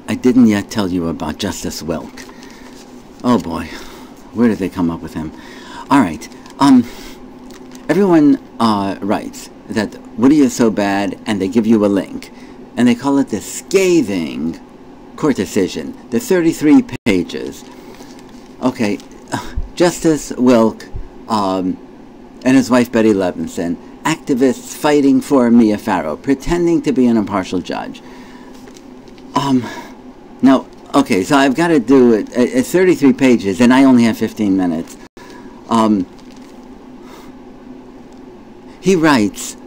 I didn't yet tell you about Justice Wilk. Oh boy, where did they come up with him? All right, everyone writes that Woody is so bad, and they give you a link, and they call it the scathing court decision, the 33 pages. Okay, Justice Wilk and his wife Betty Levinson, activists fighting for Mia Farrow, pretending to be an impartial judge. Now, okay, so I've got to do it. It's 33 pages, and I only have 15 minutes. He writes,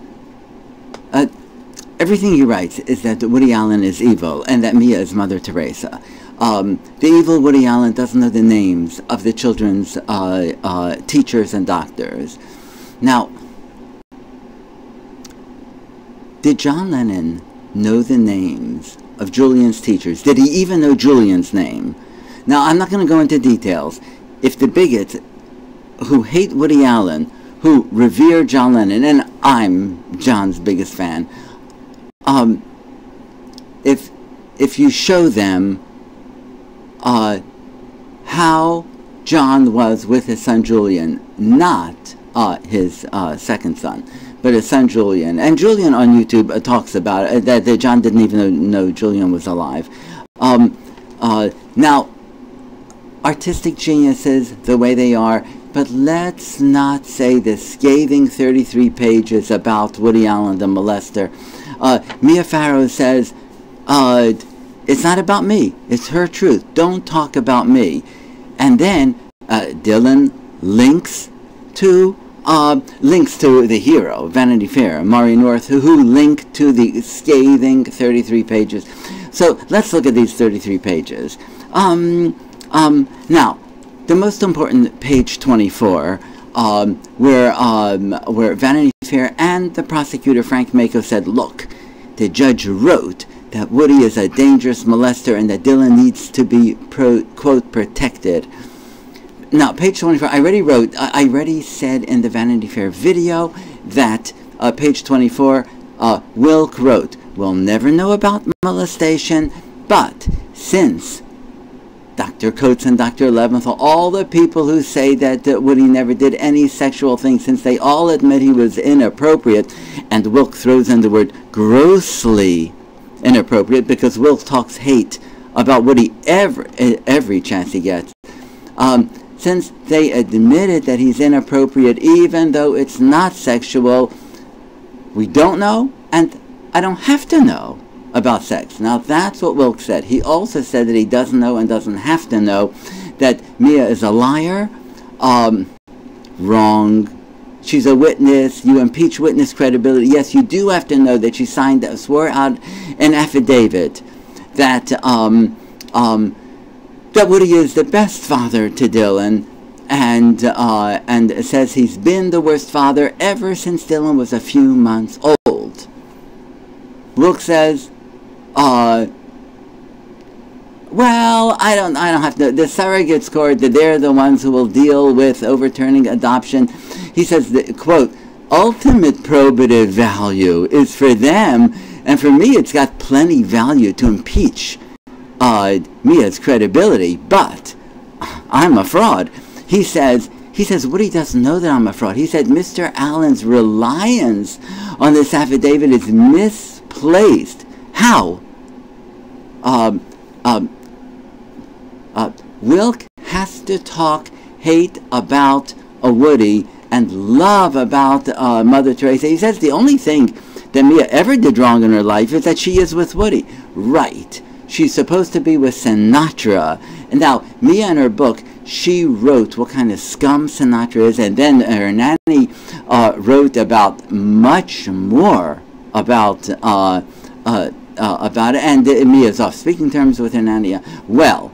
everything he writes is that Woody Allen is evil, and that Mia is Mother Teresa. The evil Woody Allen doesn't know the names of the children's teachers and doctors. Now, did John Lennon know the names of Julian's teachers? Did he even know Julian's name? Now, I'm not going to go into details. If the bigots who hate Woody Allen, who revere John Lennon, and I'm John's biggest fan, if you show them how John was with his son Julian, not his second son, but his son Julian. And Julian on YouTube talks about it, that John didn't even know Julian was alive. Now, artistic geniuses, the way they are, but let's not say the scathing 33 pages about Woody Allen, the molester. Mia Farrow says, it's not about me, it's her truth. Don't talk about me. And then Dylan links to the hero, Vanity Fair, Maury North, who linked to the scathing 33 pages. So let's look at these 33 pages. Now, the most important, page 24, where Vanity Fair and the prosecutor Frank Mako said, look, the judge wrote that Woody is a dangerous molester and that Dylan needs to be, quote, protected. Now, page 24, I already said in the Vanity Fair video that page 24, Wilk wrote, we'll never know about molestation, but since Dr. Coates and Dr. Leventhal, all the people who say that Woody never did any sexual thing, since they all admit he was inappropriate, and Wilk throws in the word grossly inappropriate, because Wilk talks hate about Woody every chance he gets. Since they admitted that he's inappropriate, even though it's not sexual, we don't know, and I don't have to know about sex. Now, that's what Wilk said. He also said that he doesn't know and doesn't have to know that Mia is a liar. Wrong. She's a witness. You impeach witness credibility. Yes, you do have to know that she swore out an affidavit that that Woody is the best father to Dylan, and says he's been the worst father ever since Dylan was a few months old. Wilk says, well, I don't have to. The surrogates court, they're the ones who will deal with overturning adoption. He says that, quote, ultimate probative value is for them, and for me it's got plenty value to impeach Mia's credibility, but I'm a fraud. He says Woody doesn't know that I'm a fraud. He said Mr. Allen's reliance on this affidavit is misplaced. How? Wilk has to talk hate about a Woody and love about Mother Teresa. He says the only thing that Mia ever did wrong in her life is that she is with Woody. Right. She's supposed to be with Sinatra. And now, Mia in her book, she wrote what kind of scum Sinatra is, and then her nanny wrote about much more about it, and Mia's off speaking terms with her nanny. Well,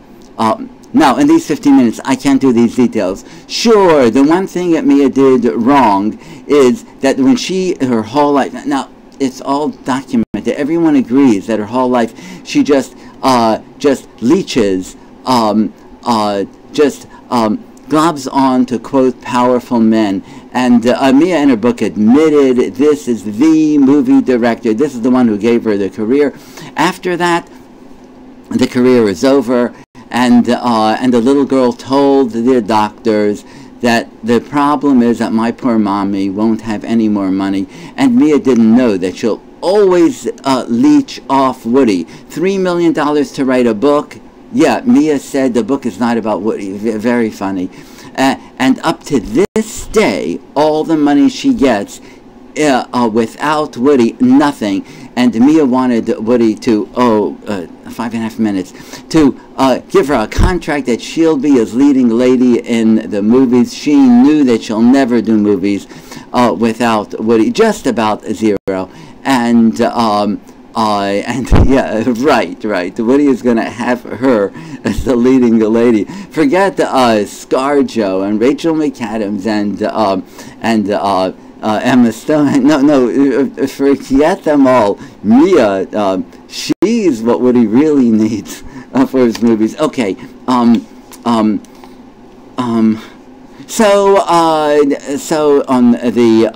now, in these 15 minutes, I can't do these details. Sure, the one thing that Mia did wrong is that when her whole life, now, it's all documented. Everyone agrees that her whole life, she just leeches, globs on to, quote, powerful men. And Mia in her book admitted this is the movie director. This is the one who gave her the career. After that, the career is over, and the little girl told the doctors that the problem is that my poor mommy won't have any more money, and Mia didn't know that she'll always leech off Woody. $3 million to write a book. Yeah, Mia said the book is not about Woody. Very funny. And up to this day, all the money she gets without Woody, nothing. And Mia wanted Woody to, 5.5 minutes, to give her a contract that she'll be as leading lady in the movies. She knew that she'll never do movies without Woody, just about zero. And yeah, right. Woody is going to have her as the leading lady. Forget ScarJo and Rachel McAdams and Emma Stone. No, forget them all. Mia, she's what Woody really needs for his movies. Okay. So on the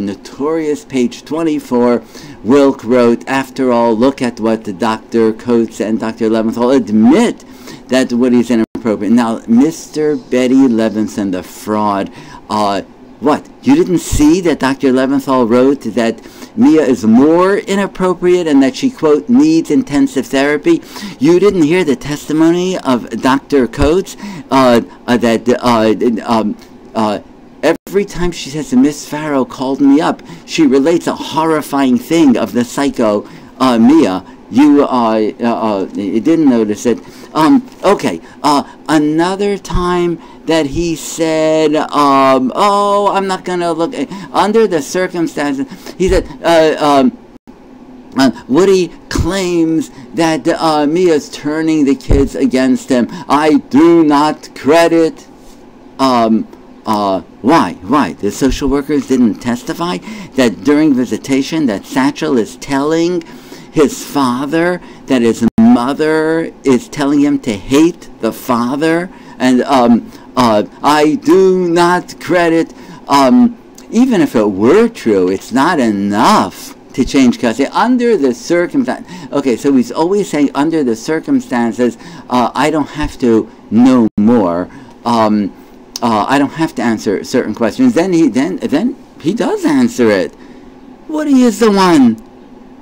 notorious page 24, Wilk wrote, "After all, look at what Dr. Coates and Dr. Leventhal admit that Woody's inappropriate." Now, Mr. Betty Levinson, the fraud, what? You didn't see that Dr. Leventhal wrote that Mia is more inappropriate and that she, quote, needs intensive therapy? You didn't hear the testimony of Dr. Coates every time she says, "Miss Farrow called me up," she relates a horrifying thing of the psycho Mia. You didn't notice it. Okay. Another time that he said, I'm not going to look, under the circumstances, he said, Woody claims that Mia's turning the kids against him. I do not credit. Why? The social workers didn't testify that during visitation that Satchel is telling his father that his mother is telling him to hate the father, and I do not credit, even if it were true, it's not enough to change custody under the circumstance. Okay, so he's always saying under the circumstances, I don't have to know more. I don't have to answer certain questions. Then he does answer it. Woody is the one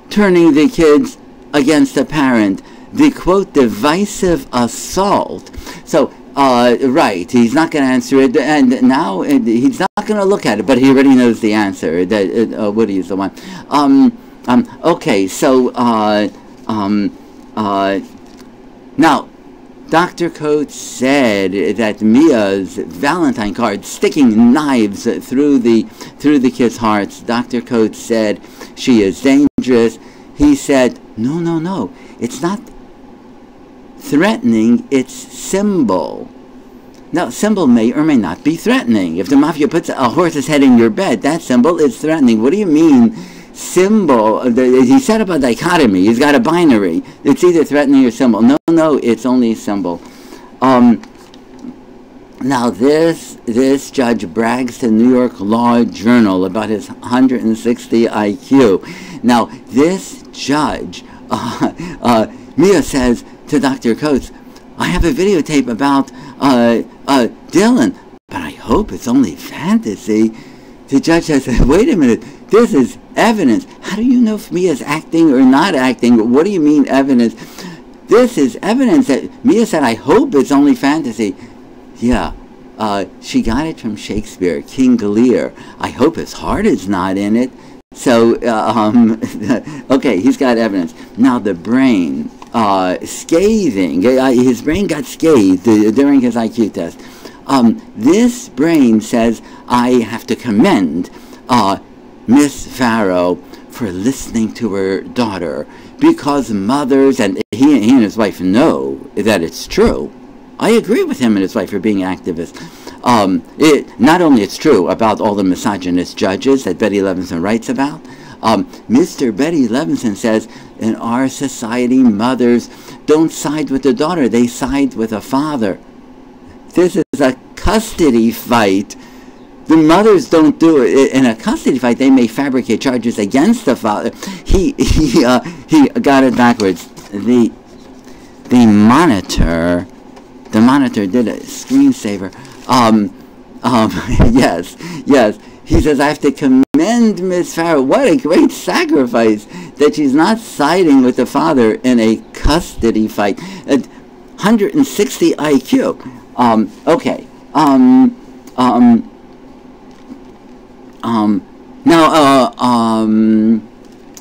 turning the kids against the parent. The, quote, divisive assault. So, right, he's not going to answer it, and now he's not going to look at it, but he already knows the answer, that Woody is the one. Okay, so, now, Dr. Coates said that Mia's Valentine card sticking knives through the kids' hearts. Dr. Coates said she is dangerous. He said, no, it's not threatening, it's symbol. Now, symbol may or may not be threatening. If the mafia puts a horse's head in your bed, that symbol is threatening. What do you mean, symbol? He set up a dichotomy. He's got a binary. It's either threatening or symbol. No, it's only symbol. Now, this judge brags to New York Law Journal about his 160 IQ. Now, this judge, Mia says to Dr. Coates, I have a videotape about Dylan, but I hope it's only fantasy. The judge says, wait a minute, this is evidence. How do you know if Mia's acting or not acting? What do you mean evidence? This is evidence that Mia said, I hope it's only fantasy. Yeah, she got it from Shakespeare, King Lear. I hope his heart is not in it. So, okay, he's got evidence. Now the brain, scathing. His brain got scathed during his IQ test. This brain says, I have to commend Miss Farrow for listening to her daughter, because mothers, and he and his wife know that it's true. I agree with him and his wife for being activists. Not only it's true about all the misogynist judges that Betty Levinson writes about, Mr. Betty Levinson says, in our society, mothers don't side with the daughter, they side with the father. This is a custody fight. The mothers don't do it. In a custody fight, they may fabricate charges against the father. He got it backwards. the monitor did a screensaver. Yes. He says, I have to commend Miss Farrow. What a great sacrifice that she's not siding with the father in a custody fight. 160 IQ. Okay.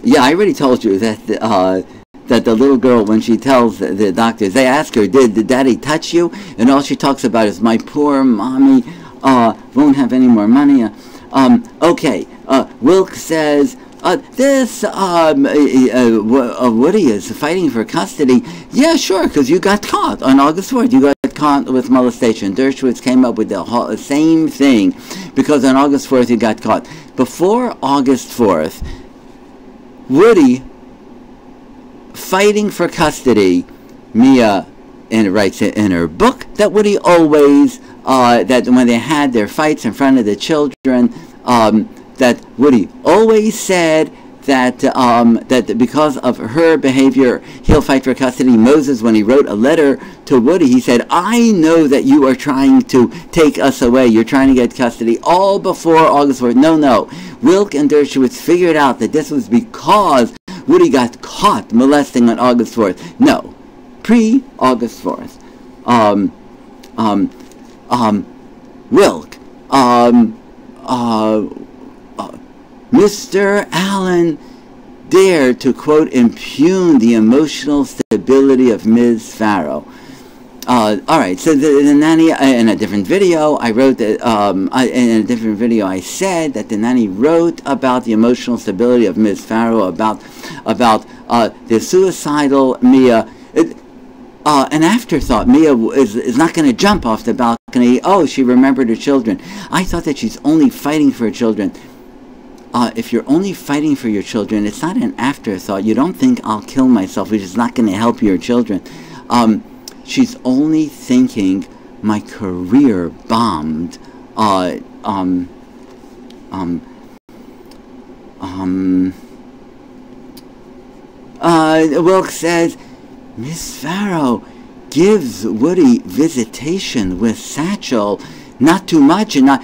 Yeah, I already told you that that the little girl, when she tells the doctors, they ask her, did daddy touch you? And all she talks about is, my poor mommy won't have any more money. Okay, Wilk says, Woody is fighting for custody. Yeah, sure, because you got caught on August 4th. You got caught with molestation. Dershowitz came up with the same thing, because on August 4th you got caught. Before August 4th, Woody fighting for custody. Mia writes in her book that Woody always, that when they had their fights in front of the children, that Woody always said that that because of her behavior, he'll fight for custody. Moses, when he wrote a letter to Woody, he said, I know that you are trying to take us away. You're trying to get custody. All before August 4th. No. Wilk and Dershowitz figured out that this was because Woody got caught molesting on August 4th. No. Pre-August 4th. Wilk. Mr. Allen dared to, quote, impugn the emotional stability of Ms. Farrow. All right, so the nanny, in a different video, I wrote that, in a different video, I said that the nanny wrote about the emotional stability of Ms. Farrow, about the suicidal Mia. An afterthought. Mia is not going to jump off the balcony. Oh, she remembered her children. I thought that she's only fighting for her children. If you're only fighting for your children, it's not an afterthought. You don't think, I'll kill myself, which is not going to help your children. She's only thinking, my career bombed. Wilk says, Miss Farrow gives Woody visitation with Satchel, not too much, and not.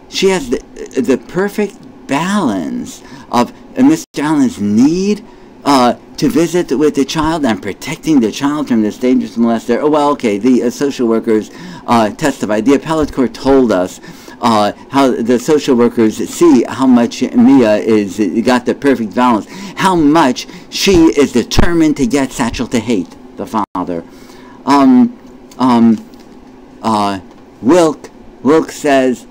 She has the perfect balance of Mr. Allen's need to visit with the child and protecting the child from this dangerous molester. Oh, well, okay, the social workers testified. The appellate court told us how the social workers see how much Mia got the perfect balance, how much she is determined to get Satchel to hate the father. Wilk says,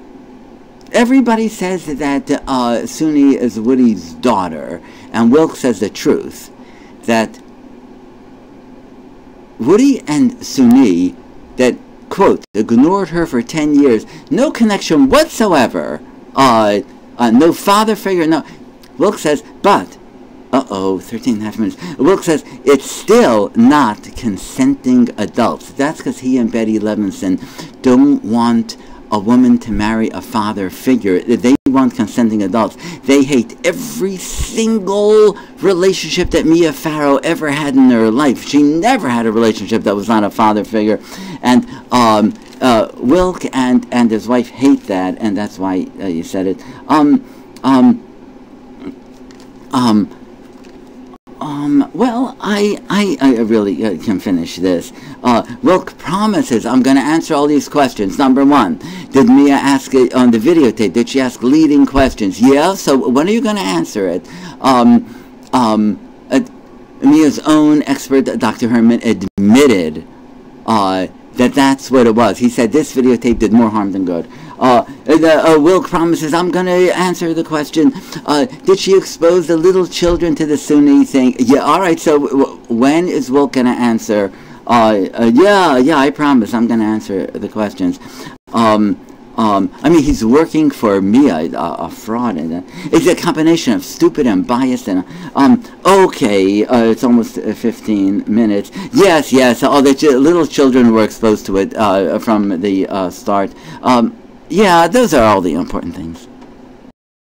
everybody says that Suni is Woody's daughter, and Wilk says the truth, that Woody and Suni, that, quote, ignored her for 10 years, no connection whatsoever, no father figure, no. Wilk says, but, 13 and a half minutes. Wilk says, it's still not consenting adults. That's because he and Betty Levinson don't want a woman to marry a father figure. They want consenting adults. They hate every single relationship that Mia Farrow ever had in her life. She never had a relationship that was not a father figure. And Wilk and his wife hate that, and that's why you said it. Well, I really can finish this. Wilk promises, I'm going to answer all these questions. Number one, did Mia ask it on the videotape? Did she ask leading questions? Yeah, so when are you going to answer it? Mia's own expert, Dr. Herman, admitted that that's what it was. He said this videotape did more harm than good. Wilk promises, I'm going to answer the question, did she expose the little children to the Sunni thing? Yeah, all right, so when is Wilk going to answer? Yeah, I promise I'm going to answer the questions. I mean, he's working for Mia, a fraud, and it's a combination of stupid and biased. And okay, it's almost 15 minutes. Yes. Oh, the little children were exposed to it from the start. Yeah, those are all the important things.